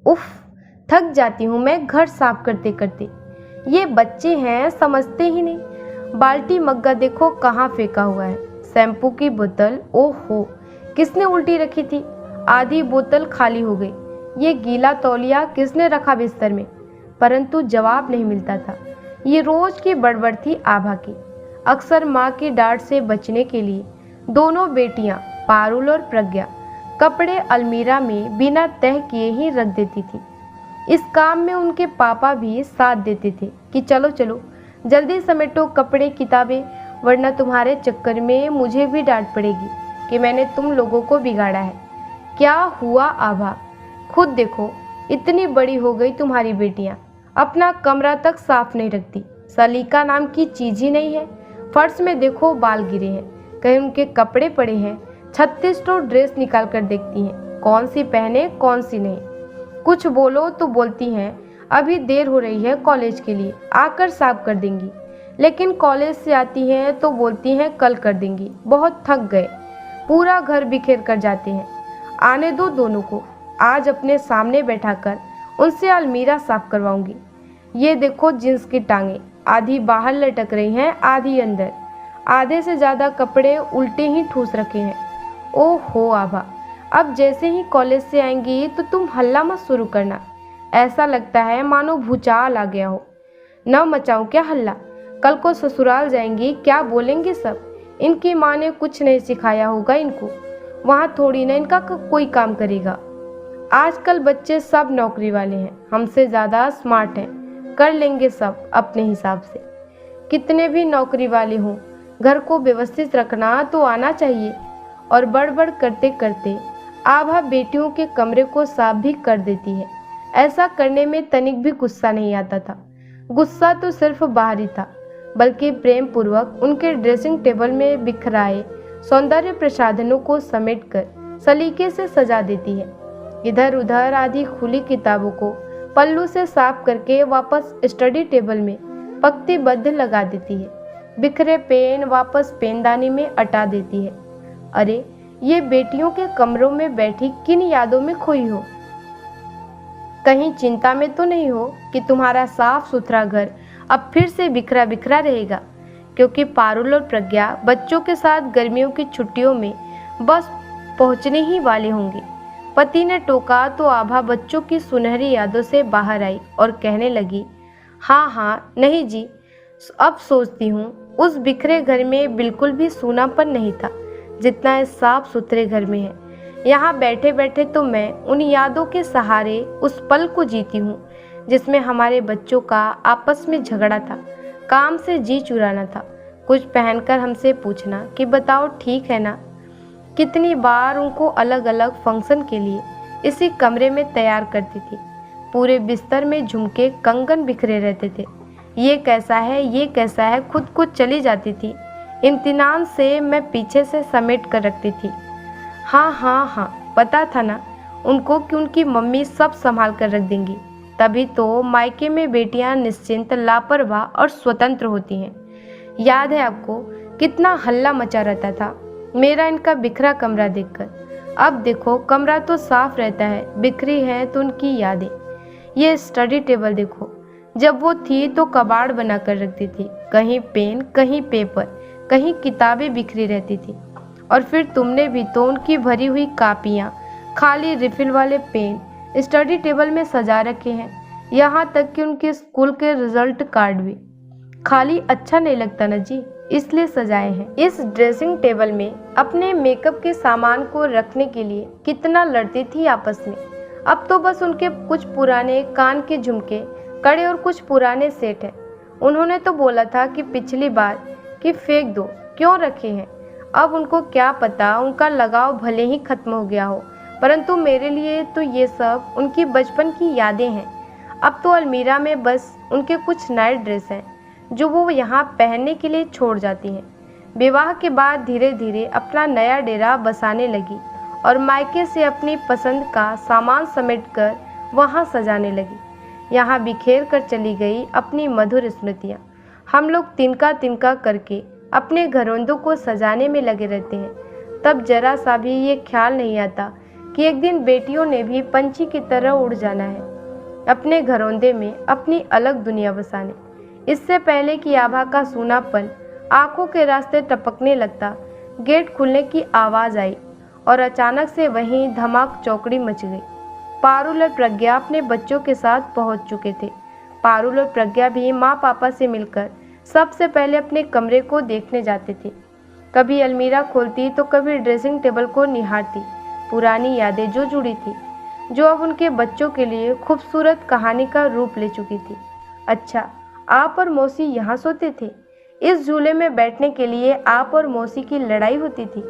उफ, थक जाती हूँ मैं घर साफ करते करते। ये बच्चे हैं, समझते ही नहीं। बाल्टी मग्गा देखो कहाँ फेंका हुआ है। शैम्पू की बोतल, ओहो, किसने उल्टी रखी थी? आधी बोतल खाली हो गई। ये गीला तौलिया किसने रखा बिस्तर में? परंतु जवाब नहीं मिलता था। ये रोज की बड़बड़ थी आभा की। अक्सर माँ की डांट से बचने के लिए दोनों बेटियां पारुल और प्रज्ञा कपड़े अलमीरा में बिना तह किए ही रख देती थी। इस काम में उनके पापा भी साथ देते थे कि चलो चलो जल्दी समेटो कपड़े किताबें, वरना तुम्हारे चक्कर में मुझे भी डांट पड़ेगी कि मैंने तुम लोगों को बिगाड़ा है। क्या हुआ आभा, खुद देखो, इतनी बड़ी हो गई तुम्हारी बेटियां, अपना कमरा तक साफ नहीं रखती। सलीका नाम की चीज ही नहीं है। फर्श में देखो बाल गिरे हैं, कहीं उनके कपड़े पड़े हैं। 36 तो ड्रेस निकाल कर देखती हैं, कौन सी पहने कौन सी नहीं। कुछ बोलो तो बोलती हैं अभी देर हो रही है कॉलेज के लिए, आकर साफ कर देंगी। लेकिन कॉलेज से आती हैं तो बोलती हैं कल कर देंगी, बहुत थक गए। पूरा घर बिखेर कर जाते हैं। आने दो दोनों को, आज अपने सामने बैठाकर उनसे अलमीरा साफ करवाऊंगी। ये देखो जींस की टांगे आधी बाहर लटक रही हैं, आधी अंदर। आधे से ज़्यादा कपड़े उल्टे ही ठूस रखे हैं। ओहो आभा, अब जैसे ही कॉलेज से आएंगी तो तुम हल्ला मत शुरू करना। ऐसा लगता है मानो भूचाल आ गया हो। न मचाऊं क्या हल्ला? कल को ससुराल जाएंगी, क्या बोलेंगे सब? इनकी माँ ने कुछ नहीं सिखाया होगा इनको, वहाँ थोड़ी ना इनका कोई काम करेगा। आजकल बच्चे सब नौकरी वाले हैं, हमसे ज़्यादा स्मार्ट हैं, कर लेंगे सब अपने हिसाब से। कितने भी नौकरी वाले हों, घर को व्यवस्थित रखना तो आना चाहिए। और बड़बड़ करते करते आभा बेटियों के कमरे को साफ भी कर देती है। ऐसा करने में तनिक भी गुस्सा नहीं आता था। गुस्सा तो सिर्फ बाहरी था, बल्कि प्रेम पूर्वक उनके ड्रेसिंग टेबल में बिखराए सौंदर्य प्रसाधनों को समेटकर सलीके से सजा देती है। इधर उधर आधी खुली किताबों को पल्लू से साफ करके वापस स्टडी टेबल में पंक्तिबद्ध लगा देती है। बिखरे पेन वापस पेनदानी में अटा देती है। अरे, ये बेटियों के कमरों में बैठी किन यादों में खोई हो? कहीं चिंता में तो नहीं हो कि तुम्हारा साफ सुथरा घर अब फिर से बिखरा बिखरा रहेगा? क्योंकि पारुल और प्रज्ञा बच्चों के साथ गर्मियों की छुट्टियों में बस पहुंचने ही वाले होंगे। पति ने टोका तो आभा बच्चों की सुनहरी यादों से बाहर आई और कहने लगी, हाँ हाँ, नहीं जी, अब सोचती हूँ उस बिखरे घर में बिल्कुल भी सूनापन नहीं था जितना इस साफ सुथरे घर में है। यहाँ बैठे बैठे तो मैं उन यादों के सहारे उस पल को जीती हूँ जिसमें हमारे बच्चों का आपस में झगड़ा था, काम से जी चुराना था, कुछ पहनकर हमसे पूछना कि बताओ ठीक है ना। कितनी बार उनको अलग अलग फंक्शन के लिए इसी कमरे में तैयार करती थी। पूरे बिस्तर में झुमके कंगन बिखरे रहते थे। ये कैसा है, ये कैसा है, खुद को चली जाती थी। इम्तिनान से मैं पीछे से समेट कर रखती थी। हाँ हाँ हाँ, पता था ना उनको कि उनकी मम्मी सब संभाल कर रख देंगी। तभी तो मायके में बेटियां निश्चिंत, लापरवाह और स्वतंत्र होती हैं। याद है आपको कितना हल्ला मचा रहता था मेरा इनका बिखरा कमरा देखकर। अब देखो कमरा तो साफ रहता है, बिखरी है तो उनकी यादें। ये स्टडी टेबल देखो, जब वो थी तो कबाड़ बना कर रखती थी, कहीं पेन, कहीं पेपर, कहीं किताबें बिखरी रहती थी। और फिर तुमने भी तो उनकी भरी हुई कापियाँ, खाली रिफिल वाले पेन स्टडी टेबल में सजा रखे हैं। यहाँ तक कि उनके स्कूल के रिजल्ट कार्ड भी। खाली अच्छा नहीं लगता ना जी, इसलिए सजाए हैं। इस ड्रेसिंग टेबल में अपने मेकअप के सामान को रखने के लिए कितना लड़ती थी आपस में। अब तो बस उनके कुछ पुराने कान के झुमके, कड़े और कुछ पुराने सेट हैं। उन्होंने तो बोला था कि पिछली बार कि फेंक दो, क्यों रखे हैं। अब उनको क्या पता, उनका लगाव भले ही खत्म हो गया हो, परंतु मेरे लिए तो ये सब उनकी बचपन की यादें हैं। अब तो अलमीरा में बस उनके कुछ नए ड्रेस हैं जो वो यहाँ पहनने के लिए छोड़ जाती हैं। विवाह के बाद धीरे धीरे अपना नया डेरा बसाने लगी और मायके से अपनी पसंद का सामान समेटकर वहाँ सजाने लगी। यहाँ बिखेर कर चली गई अपनी मधुर स्मृतियाँ। हम लोग तिनका तिनका करके अपने घरौंदों को सजाने में लगे रहते हैं। तब जरा सा भी ये ख्याल नहीं आता कि एक दिन बेटियों ने भी पंछी की तरह उड़ जाना है, अपने घरौंदे में अपनी अलग दुनिया बसाने। इससे पहले कि आभा का सूनापन आंखों के रास्ते टपकने लगता, गेट खुलने की आवाज़ आई और अचानक से वहीं धमाक चौकड़ी मच गई। पारुल और प्रज्ञा अपने बच्चों के साथ पहुंच चुके थे। पारुल और प्रज्ञा भी माँ पापा से मिलकर सबसे पहले अपने कमरे को देखने जाते थे। कभी अलमीरा खोलती तो कभी ड्रेसिंग टेबल को निहारती, पुरानी यादें जो जुड़ी थी, जो अब उनके बच्चों के लिए खूबसूरत कहानी का रूप ले चुकी थी। अच्छा, आप और मौसी यहाँ सोते थे? इस झूले में बैठने के लिए आप और मौसी की लड़ाई होती थी।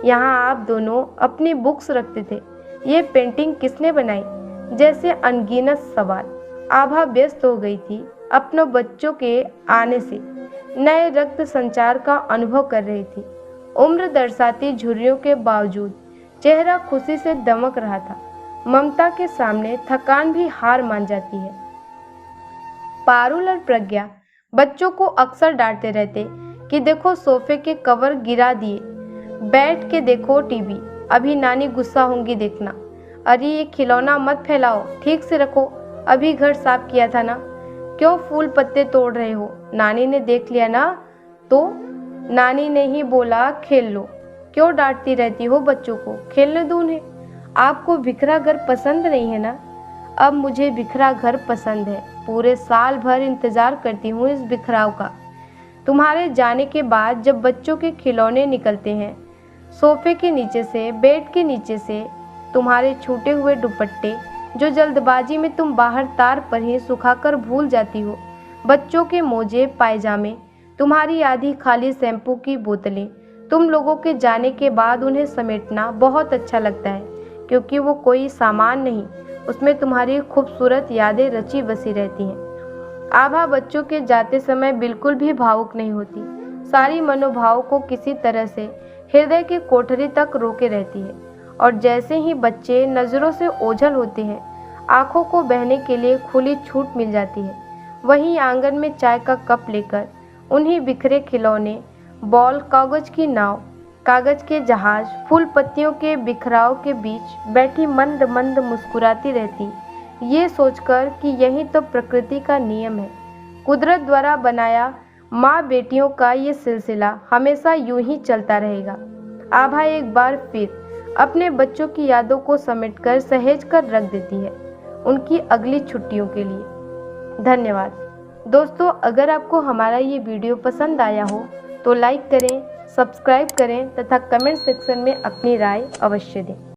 यहाँ आप दोनों अपनी बुक्स रखते थे। ये पेंटिंग किसने बनाई? जैसे अनगिनत सवाल। आभा व्यस्त हो गई थी अपनों बच्चों के आने से, नए रक्त संचार का अनुभव कर रही थी। उम्र दर्शाती झुर्रियों के बावजूद चेहरा खुशी से दमक रहा था। ममता के सामने थकान भी हार मान जाती है। पारुल और प्रज्ञा बच्चों को अक्सर डांटते रहते कि देखो सोफे के कवर गिरा दिए, बैठ के देखो टीवी, अभी नानी गुस्सा होंगी देखना, अरे ये खिलौना मत फैलाओ, ठीक से रखो, अभी घर साफ किया था ना, क्यों फूल पत्ते तोड़ रहे हो, नानी ने देख लिया ना तो, नानी ने ही बोला खेल लो, क्यों डांटती रहती हो बच्चों को, खेलने दो उन्हें। आपको बिखरा घर पसंद नहीं है ना? अब मुझे बिखरा घर पसंद है, पूरे साल भर इंतजार करती हूँ इस बिखराव का। तुम्हारे जाने के बाद जब बच्चों के खिलौने निकलते हैं सोफे के नीचे से, बेड के नीचे से, तुम्हारे छूटे हुए दुपट्टे जो जल्दबाजी में तुम बाहर तार पर ही सुखाकर भूल जाती हो, बच्चों के मोजे पायजामे, तुम्हारी आधी खाली शैम्पू की बोतलें, तुम लोगों के जाने के बाद उन्हें समेटना बहुत अच्छा लगता है, क्योंकि वो कोई सामान नहीं, उसमें तुम्हारी खूबसूरत यादें रची बसी रहती हैं। आभा बच्चों के जाते समय बिल्कुल भी भावुक नहीं होती, सारी मनोभाव को किसी तरह से हृदय की कोठरी तक रोके रहती है, और जैसे ही बच्चे नज़रों से ओझल होते हैं, आंखों को बहने के लिए खुली छूट मिल जाती है। वहीं आंगन में चाय का कप लेकर उन्हीं बिखरे खिलौने, बॉल, कागज की नाव, कागज के जहाज, फूल पत्तियों के बिखराव के बीच बैठी मंद मंद मुस्कुराती रहती, ये सोचकर कि यही तो प्रकृति का नियम है, कुदरत द्वारा बनाया माँ बेटियों का ये सिलसिला हमेशा यूं ही चलता रहेगा। आभा एक बार फिर अपने बच्चों की यादों को समेटकर सहेज कर रख देती है उनकी अगली छुट्टियों के लिए। धन्यवाद दोस्तों, अगर आपको हमारा ये वीडियो पसंद आया हो तो लाइक करें, सब्सक्राइब करें तथा कमेंट सेक्शन में अपनी राय अवश्य दें।